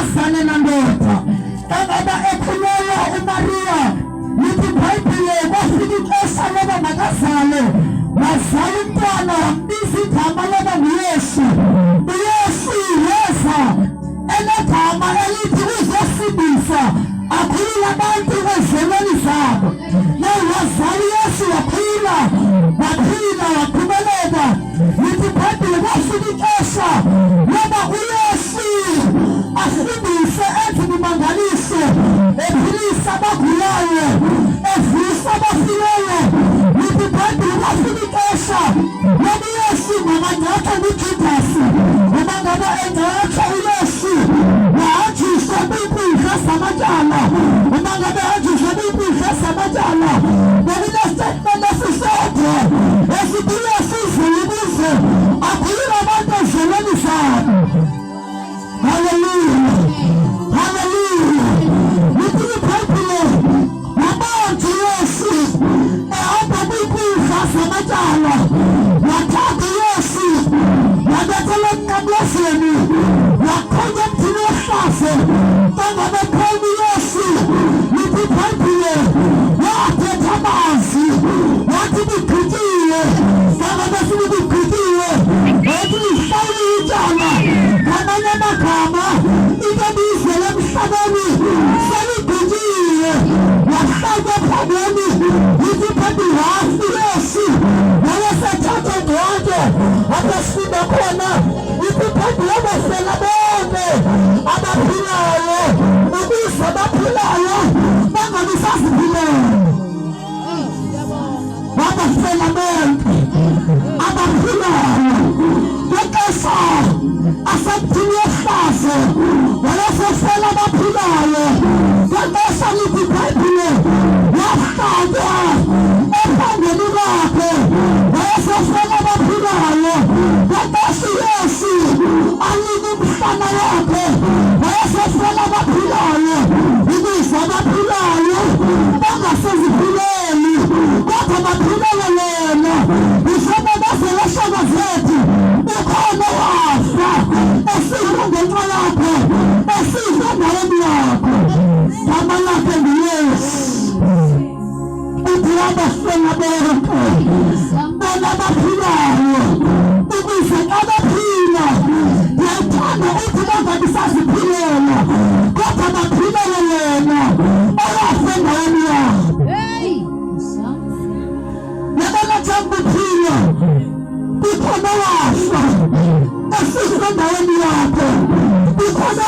azale nandoda. Engaba ekhulelwa uMaria, lithi iBhayibheli kwafika ixesha loba makazale, wazala umntwana wambiza igama loba nguYesu. uYesu yeza enegama elithi uzosindisa aphile abantu ezonweni zabo. Wazala uYesu waphila, waphila waqhubeleka. Lithi iBhayibheli kwafika ixesha loba uYesu asindise enze imimangaliso, ephilisa abagulayo, evisa abafileyo. Lithi iBhayibheli kwafika ixesha loba uYesu makangcatha uJudasi. Uma ngabe engcatha uYesu wahanjiswa kwinkundla zamatyala. Uma ngabe ehanjiswa kwinkundla zamatyala, bekunestatement esisodwa esithi uYesu uzile ukuze aphilile abantu ezonweni zabo. Hallelujah. Hallelujah. Lithi iBhayibheli wabona uYesu ehamba kwinkundla zamatyala, wathatha uYesu wabethela emnqamlezweni, waqhonya emthini wehlazo. Kangabe ekhona uYesu, lithi iBhayibheli wathetha amazwi wathi ligqityiwe. Kangabe sithi ligqityiwe, wathi lihlawule ityala. Ngamanye amagama into ebiyizele emhlabeni seligqityiwe, wahlawulwa ephakweni. Lithi iBhayibheli wafa uYesu, wayesethatha ngcwatyo apho sisinda khona. Lithi iBhayibheli abafela bonke abaphilayo ukuze abaphilayo bangabi saziphilela. Wabafela bonke abaphilayo ngexesha asemthini wehlazo, wayesefela abaphilayo ngexesha. Lithi iBhayibheli wahlawulwa ephangeni lakhe, wayesefela abaphilayo ngexesha. uYesu alina umhlana wakhe, wayesefela abaphilayo ukuze abaphilayo bangaseziphileli kodwa baphilele yena. Njengoba bazeleshana zethu ukhona wafa esifa ngenxa yakho, esifa endaweni yakho. Gama lakhe nguYesu. Uthi abafela bonke bona abaphilayo ukuze abaphila, ndiyathanda uthi bangabi saziphilela kodwa baphilele yena owafa endaweni yabo. Yabona njengoba uphila, ukhona wafa esifa endaweni yakho. Ukhona